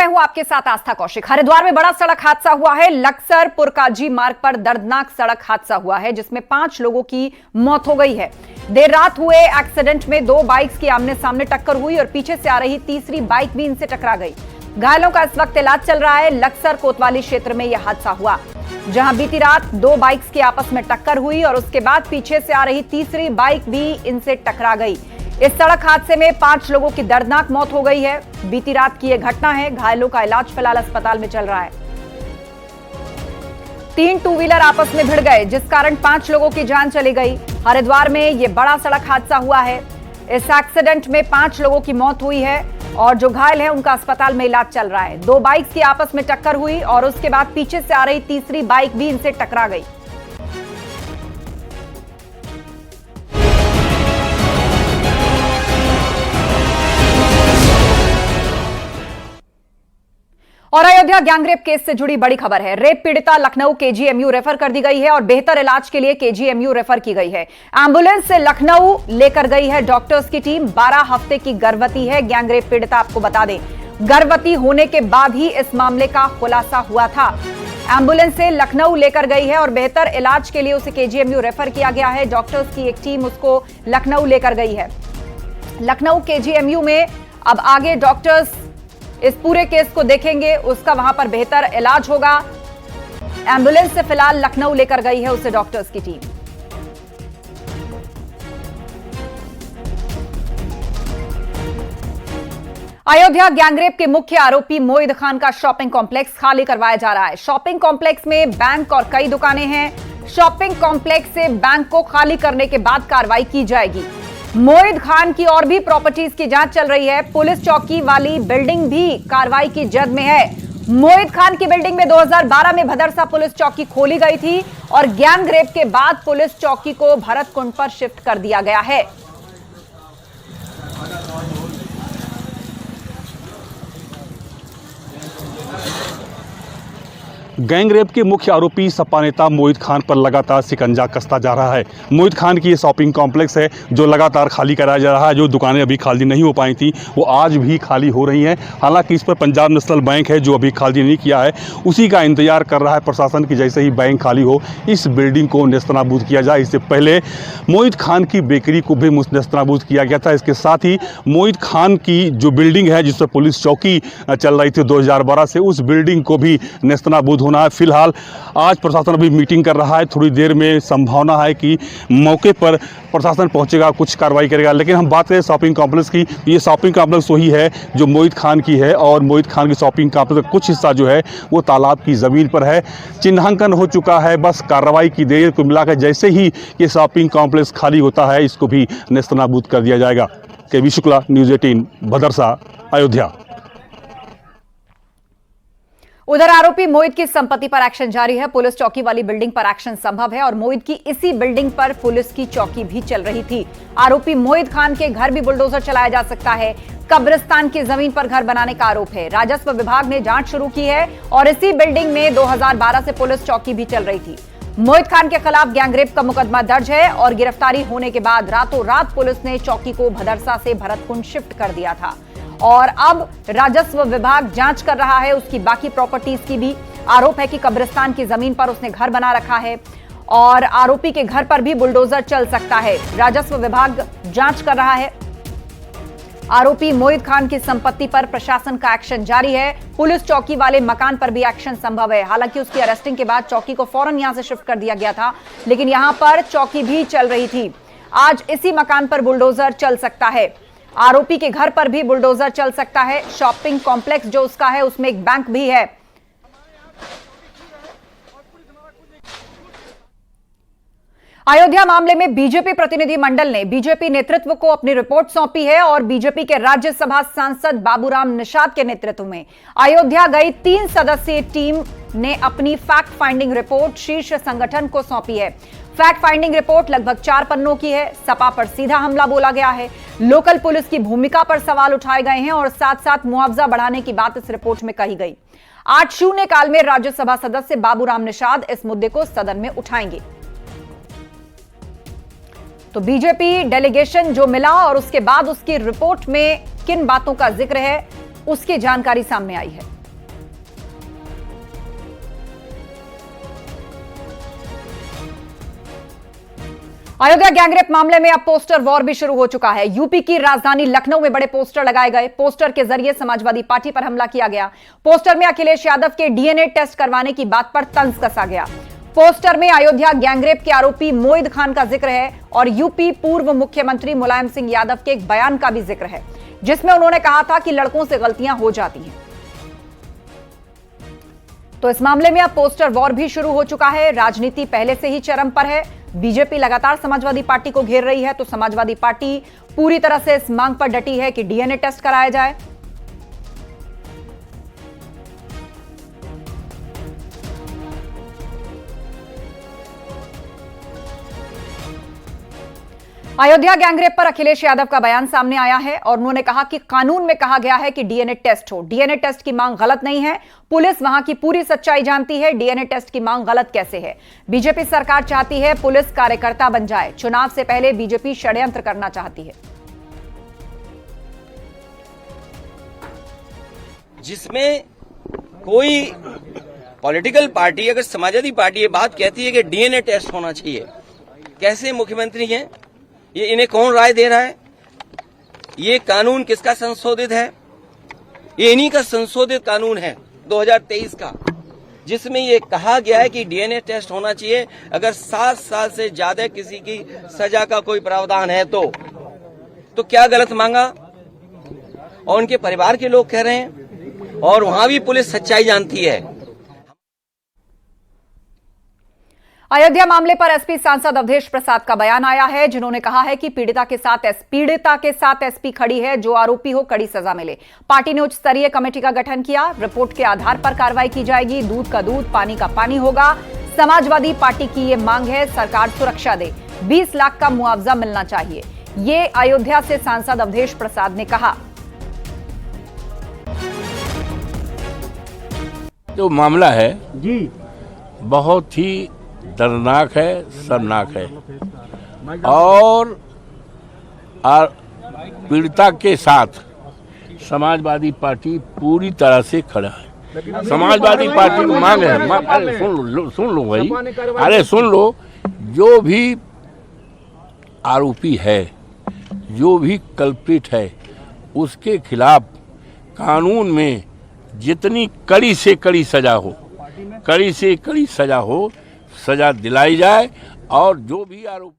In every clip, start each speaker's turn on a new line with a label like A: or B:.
A: मैं हूं आपके साथ आस्था कौशिक। हरिद्वार में बड़ा सड़क हादसा हुआ है। लक्सर पुरकाजी मार्ग पर दर्दनाक सड़क हादसा हुआ है जिसमें 5 लोगों की मौत हो गई है। देर रात हुए एक्सीडेंट में 2 बाइक्स की आमने सामने टक्कर हुई और पीछे से आ रही तीसरी बाइक भी इनसे टकरा गई। घायलों का इस वक्त इलाज चल रहा है। लक्सर कोतवाली क्षेत्र में यह हादसा हुआ जहां बीती रात 2 बाइक्स की आपस में टक्कर हुई और उसके बाद पीछे से आ रही तीसरी बाइक भी इनसे टकरा गई। इस सड़क हादसे में 5 लोगों की दर्दनाक मौत हो गई है। बीती रात की यह घटना है। घायलों का इलाज फिलहाल अस्पताल में चल रहा है। 3 टू व्हीलर आपस में भिड़ गए जिस कारण 5 लोगों की जान चली गई। हरिद्वार में यह बड़ा सड़क हादसा हुआ है। इस एक्सीडेंट में 5 लोगों की मौत हुई है और जो घायल है उनका अस्पताल में इलाज चल रहा है। 2 बाइक्स की आपस में टक्कर हुई और उसके बाद पीछे से आ रही तीसरी बाइक भी इनसे टकरा गई। और अयोध्या गैंगरेप केस से जुड़ी बड़ी खबर है। रेप पीड़िता लखनऊ केजीएमयू रेफर कर दी गई है और बेहतर इलाज के लिए केजीएमयू रेफर की गई है। एम्बुलेंस से लखनऊ लेकर गई है डॉक्टर्स की टीम। 12 हफ्ते की गर्भवती है गैंगरेप पीड़िता। आपको बता दें, गर्भवती होने के बाद ही इस मामले का खुलासा हुआ था। एम्बुलेंस से लखनऊ लेकर गई है और बेहतर इलाज के लिए उसे केजीएमयू रेफर किया गया है। डॉक्टर्स की एक टीम उसको लखनऊ लेकर गई है। लखनऊ केजीएमयू में अब आगे डॉक्टर्स इस पूरे केस को देखेंगे, उसका वहां पर बेहतर इलाज होगा। एम्बुलेंस से फिलहाल लखनऊ लेकर गई है उसे डॉक्टर्स की टीम। अयोध्या गैंगरेप के मुख्य आरोपी मोहिद खान का शॉपिंग कॉम्प्लेक्स खाली करवाया जा रहा है। शॉपिंग कॉम्प्लेक्स में बैंक और कई दुकानें हैं। शॉपिंग कॉम्प्लेक्स से बैंक को खाली करने के बाद कार्रवाई की जाएगी। मोहिद खान की और भी प्रॉपर्टीज की जांच चल रही है। पुलिस चौकी वाली बिल्डिंग भी कार्रवाई की जद में है। मोहिद खान की बिल्डिंग में 2012 में भदरसा पुलिस चौकी खोली गई थी और गैंगरेप के बाद पुलिस चौकी को भरतकुंड पर शिफ्ट कर दिया गया है।
B: गैंगरेप के मुख्य आरोपी सपा नेता मोहिद खान पर लगातार शिकंजा कसता जा रहा है। मोहिद खान की ये शॉपिंग कॉम्प्लेक्स है जो लगातार खाली कराया जा रहा है। जो दुकानें अभी खाली नहीं हो पाई थी वो आज भी खाली हो रही हैं। हालांकि इस पर पंजाब नेशनल बैंक है जो अभी खाली नहीं किया है, उसी का इंतजार कर रहा है प्रशासन की जैसे ही बैंक खाली हो इस बिल्डिंग को नेस्तनाबूद किया जाए। इससे पहले मोहिद खान की बेकरी को भी नेस्तनाबूद किया गया था। इसके साथ ही मोहिद खान की जो बिल्डिंग है जिस पर पुलिस चौकी चल रही थी 2012 से, उस बिल्डिंग को भी नेस्तनाबूद होना है। फिलहाल आज प्रशासन अभी मीटिंग कर रहा है। थोड़ी देर में संभावना है कि मौके पर प्रशासन पहुंचेगा, कुछ कार्रवाई करेगा। लेकिन हम बात करें शॉपिंग कॉम्प्लेक्स की, ये शॉपिंग कॉम्प्लेक्स वही है जो मोहिद खान की है और मोहिद खान की शॉपिंग कॉम्प्लेक्स का कुछ हिस्सा जो है वो तालाब की ज़मीन पर है। चिन्हांकन हो चुका है, बस कार्रवाई की देर को मिलाकर जैसे ही ये शॉपिंग कॉम्प्लेक्स खाली होता है इसको भी नेस्तनाबूद कर दिया जाएगा। केवी शुक्ला, न्यूज़ 18, भदरसा, अयोध्या।
A: उधर आरोपी मोहित की संपत्ति पर एक्शन जारी है। पुलिस चौकी वाली बिल्डिंग पर एक्शन संभव है और मोहित की इसी बिल्डिंग पर पुलिस की चौकी भी चल रही थी। आरोपी मोहित खान के घर भी बुलडोजर चलाया जा सकता है। कब्रिस्तान की जमीन पर घर बनाने का आरोप है। राजस्व विभाग ने जांच शुरू की है और इसी बिल्डिंग में 2012 से पुलिस चौकी भी चल रही थी। मोहित खान के खिलाफ गैंगरेप का मुकदमा दर्ज है और गिरफ्तारी होने के बाद रातों रात पुलिस ने चौकी को भदरसा से भरतकुंड शिफ्ट कर दिया था और अब राजस्व विभाग जांच कर रहा है उसकी बाकी प्रॉपर्टीज की भी। आरोप है कि कब्रिस्तान की जमीन पर उसने घर बना रखा है और आरोपी के घर पर भी बुलडोजर चल सकता है। राजस्व विभाग जांच कर रहा है। आरोपी मोहित खान की संपत्ति पर प्रशासन का एक्शन जारी है। पुलिस चौकी वाले मकान पर भी एक्शन संभव है। हालांकि उसकी अरेस्टिंग के बाद चौकी को फौरन यहां से शिफ्ट कर दिया गया था, लेकिन यहां पर चौकी भी चल रही थी। आज इसी मकान पर बुलडोजर चल सकता है। आरोपी के घर पर भी बुलडोजर चल सकता है। शॉपिंग कॉम्प्लेक्स जो उसका है उसमें एक बैंक भी है। अयोध्या मामले में बीजेपी प्रतिनिधि मंडल ने बीजेपी नेतृत्व को अपनी रिपोर्ट सौंपी है और बीजेपी के राज्यसभा सांसद बाबूराम निषाद के नेतृत्व में अयोध्या गई 3 सदस्यीय टीम ने अपनी फैक्ट फाइंडिंग रिपोर्ट शीर्ष संगठन को सौंपी है। फैक्ट फाइंडिंग रिपोर्ट लगभग 4 पन्नों की है। सपा पर सीधा हमला बोला गया है। लोकल पुलिस की भूमिका पर सवाल उठाए गए हैं और साथ साथ मुआवजा बढ़ाने की बात इस रिपोर्ट में कही गई। आज शून्यकाल में राज्यसभा सदस्य बाबूराम निषाद इस मुद्दे को सदन में उठाएंगे। तो बीजेपी डेलीगेशन जो मिला और उसके बाद उसकी रिपोर्ट में किन बातों का जिक्र है उसकी जानकारी सामने आई है। अयोध्या गैंगरेप मामले में अब पोस्टर वॉर भी शुरू हो चुका है। यूपी की राजधानी लखनऊ में बड़े पोस्टर लगाए गए। पोस्टर के जरिए समाजवादी पार्टी पर हमला किया गया। पोस्टर में अखिलेश यादव के डीएनए टेस्ट करवाने की बात पर तंज कसा गया। पोस्टर में अयोध्या गैंगरेप के आरोपी मोहिद खान का जिक्र है और यूपी पूर्व मुख्यमंत्री मुलायम सिंह यादव के एक बयान का भी जिक्र है, जिसमें उन्होंने कहा था कि लड़कों से गलतियां हो जाती हैं। तो इस मामले में अब पोस्टर वॉर भी शुरू हो चुका है। राजनीति पहले से ही चरम पर है। बीजेपी लगातार समाजवादी पार्टी को घेर रही है, तो समाजवादी पार्टी पूरी तरह से इस मांग पर डटी है कि डीएनए टेस्ट कराया जाए। अयोध्या गैंगरेप पर अखिलेश यादव का बयान सामने आया है और उन्होंने कहा कि कानून में कहा गया है कि डीएनए टेस्ट हो। डीएनए टेस्ट की मांग गलत नहीं है। पुलिस वहां की पूरी सच्चाई जानती है। डीएनए टेस्ट की मांग गलत कैसे है? बीजेपी सरकार चाहती है पुलिस कार्यकर्ता बन जाए। चुनाव से पहले बीजेपी षड्यंत्र करना चाहती है,
C: जिसमें कोई पॉलिटिकल पार्टी, अगर समाजवादी पार्टी ये बात कहती है कि डीएनए टेस्ट होना चाहिए, कैसे मुख्यमंत्री हैं? ये इन्हें कौन राय दे रहा है? ये कानून किसका संशोधित है? ये इन्हीं का संशोधित कानून है 2023 का, जिसमें ये कहा गया है कि डीएनए टेस्ट होना चाहिए अगर 7 साल से ज्यादा किसी की सजा का कोई प्रावधान है तो क्या गलत मांगा? और उनके परिवार के लोग कह रहे हैं और वहां भी पुलिस सच्चाई जानती है।
A: अयोध्या मामले पर एसपी सांसद अवधेश प्रसाद का बयान आया है, जिन्होंने कहा है कि पीड़िता के साथ एसपी खड़ी है। जो आरोपी हो कड़ी सजा मिले। पार्टी ने उच्च स्तरीय कमेटी का गठन किया। रिपोर्ट के आधार पर कार्रवाई की जाएगी। दूध का दूध, पानी का पानी होगा। समाजवादी पार्टी की ये मांग है, सरकार सुरक्षा दे। 20 लाख का मुआवजा मिलना चाहिए। ये अयोध्या से सांसद अवधेश प्रसाद ने कहा।
D: जो मामला है जी बहुत ही दर्दनाक है, शर्मनाक है और पीड़िता के साथ समाजवादी पार्टी पूरी तरह से खड़ा है। समाजवादी पार्टी को मांग है, अरे सुन लो भाई, अरे सुन लो, जो भी आरोपी है, जो भी कल्प्रिट है, उसके खिलाफ कानून में जितनी कड़ी से कड़ी सजा हो, कड़ी से कड़ी सजा हो, सजा दिलाई जाए। और जो भी आरोप।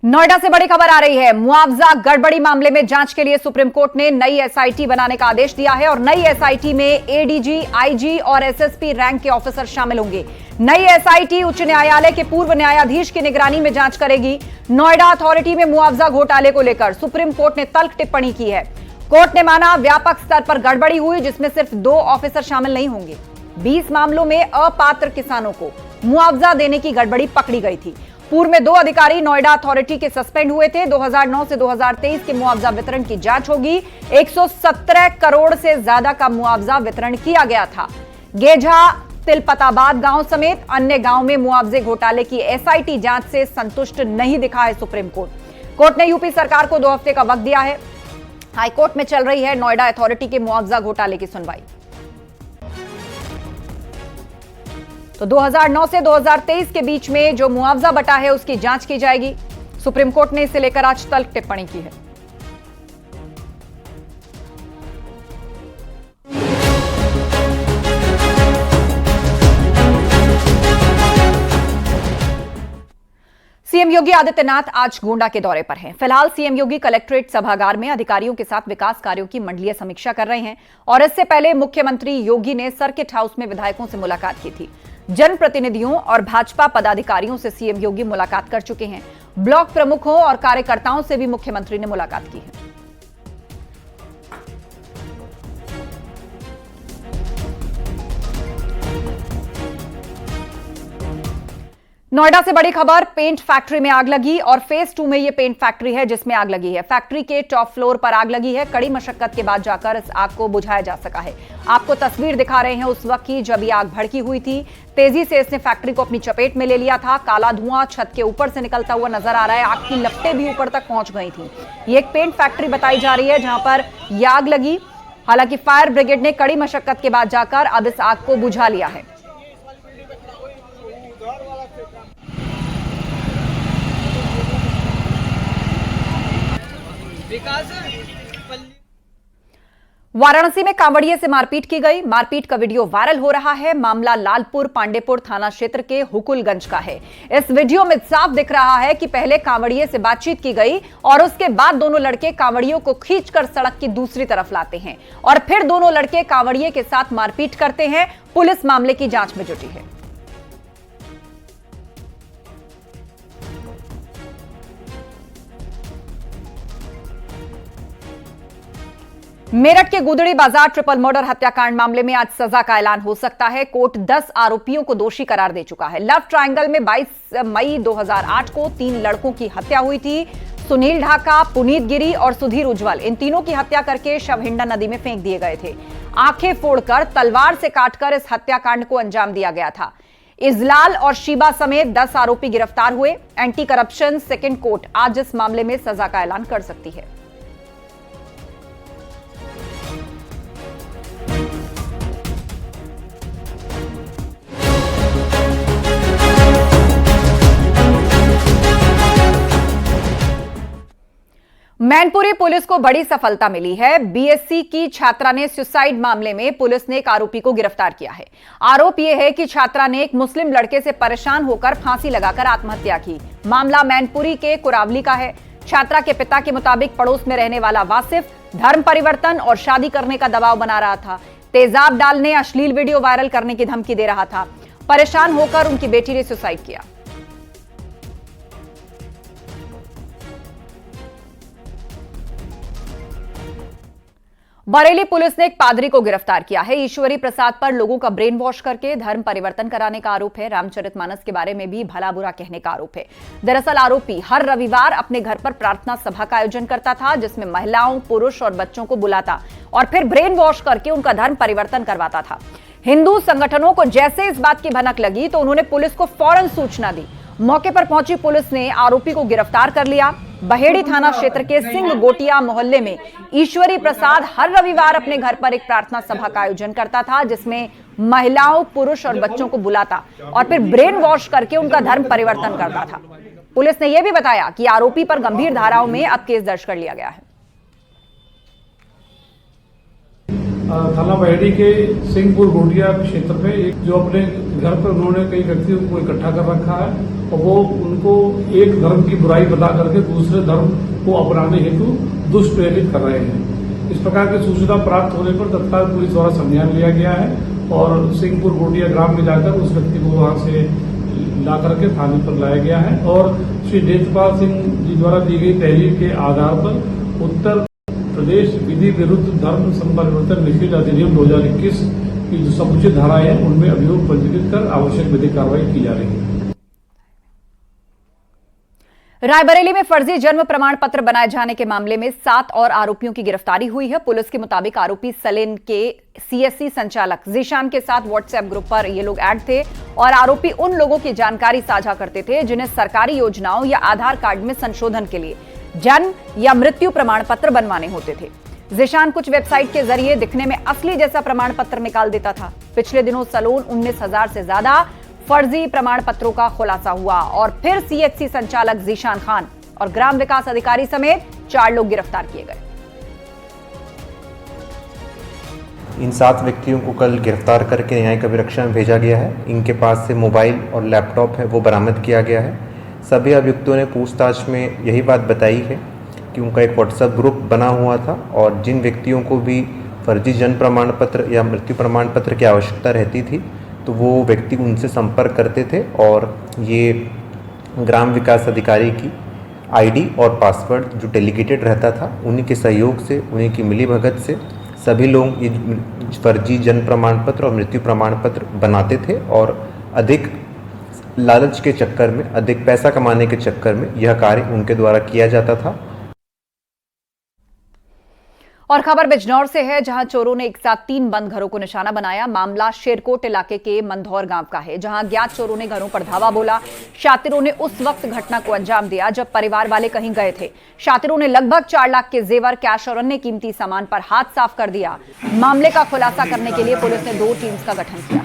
A: नोएडा से बड़ी खबर आ रही है। मुआवजा गड़बड़ी मामले में जांच के लिए सुप्रीम कोर्ट ने नई एसआईटी बनाने का आदेश दिया है और नई एसआईटी में एडीजी, आईजी और एसएसपी रैंक के ऑफिसर शामिल होंगे। नई एसआईटी उच्च न्यायालय के पूर्व न्यायाधीश की निगरानी में जांच करेगी। नोएडा अथॉरिटी में मुआवजा घोटाले को लेकर सुप्रीम कोर्ट ने तल्ख टिप्पणी की है। कोर्ट ने माना व्यापक स्तर पर गड़बड़ी हुई, जिसमें सिर्फ 2 ऑफिसर शामिल नहीं होंगे। 20 मामलों में अपात्र किसानों को मुआवजा देने की गड़बड़ी पकड़ी गई थी। पूर्व में 2 अधिकारी नोएडा अथॉरिटी के सस्पेंड हुए थे। 2009 से 2023 के मुआवजा वितरण की जांच होगी। 117 करोड़ से ज्यादा का मुआवजा वितरण किया गया था। गेझा, तिलपताबाद गांव समेत अन्य गांव में मुआवजे घोटाले की एसआईटी जांच से संतुष्ट नहीं दिखा है सुप्रीम कोर्ट। कोर्ट ने यूपी सरकार को 2 हफ्ते का वक्त दिया है। हाईकोर्ट में चल रही है नोएडा अथॉरिटी के मुआवजा घोटाले की सुनवाई। तो 2009 से 2023 के बीच में जो मुआवजा बटा है उसकी जांच की जाएगी। सुप्रीम कोर्ट ने इसे लेकर आज तल्ख टिप्पणी की है। सीएम योगी आदित्यनाथ आज गोंडा के दौरे पर हैं। फिलहाल सीएम योगी कलेक्ट्रेट सभागार में अधिकारियों के साथ विकास कार्यों की मंडलीय समीक्षा कर रहे हैं और इससे पहले मुख्यमंत्री योगी ने सर्किट हाउस में विधायकों से मुलाकात की थी। जनप्रतिनिधियों और भाजपा पदाधिकारियों से सीएम योगी मुलाकात कर चुके हैं। ब्लॉक प्रमुखों और कार्यकर्ताओं से भी मुख्यमंत्री ने मुलाकात की है। नोएडा से बड़ी खबर, पेंट फैक्ट्री में आग लगी और फेज 2 में यह पेंट फैक्ट्री है जिसमें आग लगी है। फैक्ट्री के टॉप फ्लोर पर आग लगी है। कड़ी मशक्कत के बाद जाकर इस आग को बुझाया जा सका है। आपको तस्वीर दिखा रहे हैं उस वक्त की जब ये आग भड़की हुई थी। तेजी से इसने फैक्ट्री को अपनी चपेट में ले लिया था। काला धुआं छत के ऊपर से निकलता हुआ नजर आ रहा है। आग की लपटें भी ऊपर तक पहुंच गई थी। ये एक पेंट फैक्ट्री बताई जा रही है जहां पर यह आग लगी। हालांकि फायर ब्रिगेड ने कड़ी मशक्कत के बाद जाकर अब इस आग को बुझा लिया है। वाराणसी में कांवड़िए से मारपीट की गई। मारपीट का वीडियो वायरल हो रहा है। मामला लालपुर पांडेपुर थाना क्षेत्र के हुकुलगंज का है। इस वीडियो में साफ दिख रहा है कि पहले कांवड़िए से बातचीत की गई और उसके बाद दोनों लड़के कांवड़ियों को खींचकर सड़क की दूसरी तरफ लाते हैं और फिर दोनों लड़के कांवड़िए के साथ मारपीट करते हैं। पुलिस मामले की जांच में जुटी है। मेरठ के गुदड़ी बाजार ट्रिपल मर्डर हत्याकांड मामले में आज सजा का ऐलान हो सकता है। कोर्ट 10 आरोपियों को दोषी करार दे चुका है। लव ट्रायंगल में 22 मई 2008 को 3 लड़कों की हत्या हुई थी। सुनील ढाका, पुनीत गिरी और सुधीर उज्जवल, इन तीनों की हत्या करके शव हिंडा नदी में फेंक दिए गए थे। आंखें फोड़कर, तलवार से काटकर इस हत्याकांड को अंजाम दिया गया था। इजलाल और शीबा समेत 10 आरोपी गिरफ्तार हुए। एंटी करप्शन सेकेंड कोर्ट आज इस मामले में सजा का ऐलान कर सकती है। मैनपुरी पुलिस को बड़ी सफलता मिली है। बीएससी की छात्रा ने सुसाइड मामले में पुलिस ने एक आरोपी को गिरफ्तार किया है। आरोप यह है कि छात्रा ने एक मुस्लिम लड़के से परेशान होकर फांसी लगाकर आत्महत्या की। मामला मैनपुरी के कुरावली का है। छात्रा के पिता के मुताबिक पड़ोस में रहने वाला वासिफ धर्म परिवर्तन और शादी करने का दबाव बना रहा था। तेजाब डालने, अश्लील वीडियो वायरल करने की धमकी दे रहा था। परेशान होकर उनकी बेटी ने सुसाइड किया। बरेली पुलिस ने एक पादरी को गिरफ्तार किया है। ईश्वरी प्रसाद पर लोगों का ब्रेन वॉश करके धर्म परिवर्तन कराने का आरोप है। रामचरितमानस के बारे में भी भला बुरा कहने का आरोप है। दरअसल आरोपी हर रविवार अपने घर पर प्रार्थना सभा का आयोजन करता था, जिसमें महिलाओं, पुरुष और बच्चों को बुलाता और फिर ब्रेन वॉश करके उनका धर्म परिवर्तन करवाता था। हिंदू संगठनों को जैसे इस बात की भनक लगी तो उन्होंने पुलिस को फौरन सूचना दी। मौके पर पहुंची पुलिस ने आरोपी को गिरफ्तार कर लिया। बहेड़ी थाना क्षेत्र के सिंह गोटिया मोहल्ले में ईश्वरी प्रसाद हर रविवार अपने घर पर एक प्रार्थना सभा का आयोजन करता था, जिसमें महिलाओं, पुरुष और बच्चों को बुलाता और फिर ब्रेन वॉश करके उनका धर्म परिवर्तन करता था। पुलिस ने यह भी बताया कि आरोपी पर गंभीर धाराओं में अब केस दर्ज कर लिया गया है।
E: थाना बहेड़ी के सिंहपुर गोटिया क्षेत्र में एक जो अपने घर पर उन्होंने कई व्यक्तियों को इकट्ठा कर रखा है और वो उनको एक धर्म की बुराई बता करके दूसरे धर्म को अपनाने हेतु दुष्प्रेरित कर रहे हैं। इस प्रकार की सूचना प्राप्त होने पर तत्काल पुलिस द्वारा संज्ञान लिया गया है और सिंहपुर गोटिया ग्राम में जाकर उस व्यक्ति को वहां से ला करके थाने पर लाया गया है और श्री देशपाल सिंह जी द्वारा दी गई तहरीर के आधार पर उत्तर प्रदेश विधि विरुद्ध धर्म संपरिवर्तन निषेध अधिनियम 2021 की जो समुचित धाराएं हैं उनमें अभियोग पंजीकृत कर आवश्यक विधिक कार्रवाई की जा रही है।
A: रायबरेली में फर्जी जन्म प्रमाण पत्र बनाए जाने के मामले में 7 और आरोपियों की गिरफ्तारी हुई है। पुलिस के मुताबिक आरोपी सलेन के सीएससी संचालक जीशान के साथ व्हाट्सएप ग्रुप पर ये लोग ऐड थे और आरोपी उन लोगों की जानकारी साझा करते थे जिन्हें सरकारी योजनाओं या आधार कार्ड में संशोधन के लिए जन्म या मृत्यु प्रमाण पत्र बनवाने होते थे। जीशान कुछ वेबसाइट के जरिए दिखने में असली जैसा प्रमाण पत्र निकाल देता था। पिछले दिनों सलोन 19,000 से ज्यादा फर्जी प्रमाण पत्रों का खुलासा हुआ और फिर सीएचसी संचालक जीशान खान और ग्राम विकास अधिकारी समेत 4 लोग गिरफ्तार किए गए।
F: इन 7 व्यक्तियों को कल गिरफ्तार करके न्यायिक अभिरक्षा में भेजा गया है। इनके पास से मोबाइल और लैपटॉप है वो बरामद किया गया है। सभी अभियुक्तों ने पूछताछ में यही बात बताई है कि उनका एक व्हाट्सएप ग्रुप बना हुआ था और जिन व्यक्तियों को भी फर्जी जन्म प्रमाण पत्र या मृत्यु प्रमाण पत्र की आवश्यकता रहती थी तो वो व्यक्ति उनसे संपर्क करते थे और ये ग्राम विकास अधिकारी की आईडी और पासवर्ड जो डेलीगेटेड रहता था उन्हीं के सहयोग से, उन्हीं की मिलीभगत से सभी लोग ये फर्जी जन्म प्रमाण पत्र और मृत्यु प्रमाण पत्र बनाते थे और अधिक लालच के चक्कर में, अधिक पैसा कमाने के चक्कर में यह कार्य उनके द्वारा किया जाता था।
A: और खबर बिजनौर से है, जहां चोरों ने एक साथ 3 बंद घरों को निशाना बनाया। मामला शेरकोट इलाके के मंधौर गांव का है, जहां अज्ञात चोरों ने घरों पर धावा बोला। शातिरों ने उस वक्त घटना को अंजाम दिया जब परिवार वाले कहीं गए थे। शातिरों ने लगभग 4 लाख के जेवर, कैश और अन्य कीमती सामान पर हाथ साफ कर दिया। मामले का खुलासा करने के लिए पुलिस ने 2 टीम्स का गठन किया।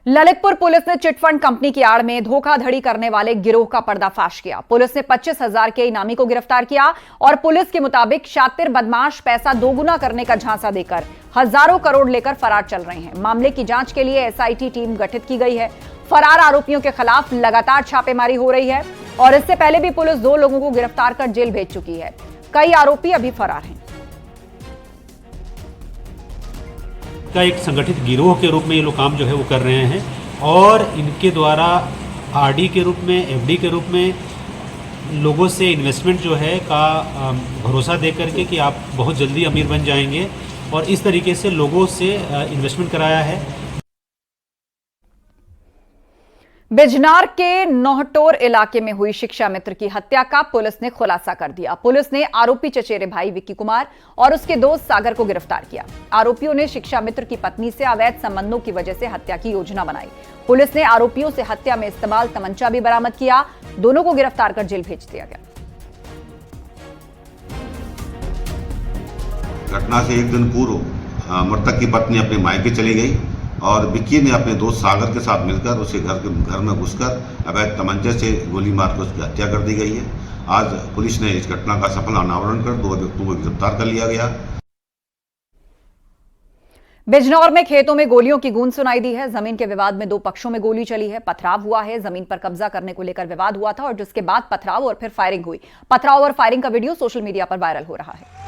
A: ललितपुर पुलिस ने चिटफंड कंपनी की आड़ में धोखाधड़ी करने वाले गिरोह का पर्दाफाश किया। पुलिस ने 25,000 के इनामी को गिरफ्तार किया और पुलिस के मुताबिक शातिर बदमाश पैसा दोगुना करने का झांसा देकर हजारों करोड़ लेकर फरार चल रहे हैं। मामले की जांच के लिए एसआईटी टीम गठित की गई है। फरार आरोपियों के खिलाफ लगातार छापेमारी हो रही है और इससे पहले भी पुलिस 2 लोगों को गिरफ्तार कर जेल भेज चुकी है। कई आरोपी अभी फरार हैं।
G: का एक संगठित गिरोह के रूप में ये लोग काम जो है वो कर रहे हैं और इनके द्वारा आरडी के रूप में, एफडी के रूप में लोगों से इन्वेस्टमेंट जो है का भरोसा दे करके कि आप बहुत जल्दी अमीर बन जाएंगे और इस तरीके से लोगों से इन्वेस्टमेंट कराया है।
A: बिजनौर के नौहटोर इलाके में हुई शिक्षा मित्र की हत्या का पुलिस ने खुलासा कर दिया। पुलिस ने आरोपी चचेरे भाई विक्की कुमार और उसके दोस्त सागर को गिरफ्तार किया। आरोपियों ने शिक्षा मित्र की पत्नी से अवैध संबंधों की वजह से हत्या की योजना बनाई। पुलिस ने आरोपियों से हत्या में इस्तेमाल तमंचा भी बरामद किया। दोनों को गिरफ्तार कर जेल भेज दिया गया।
H: घटना से एक दिन पूर्व मृतक की पत्नी अपने मायके चली गई और विक्की ने अपने दोस्त सागर के साथ मिलकर उसे घर में घुसकर अवैध तमंचे से गोली मारकर उसकी हत्या कर दी गई है। आज पुलिस ने इस घटना का सफल अनावरण कर 2 व्यक्तियों को गिरफ्तार कर लिया गया।
A: बिजनौर में खेतों में गोलियों की गूंज सुनाई दी है। जमीन के विवाद में 2 पक्षों में गोली चली है। पथराव हुआ है। जमीन पर कब्जा करने को लेकर विवाद हुआ था और जिसके बाद पथराव और फिर फायरिंग हुई। पथराव और फायरिंग का वीडियो सोशल मीडिया पर वायरल हो रहा है।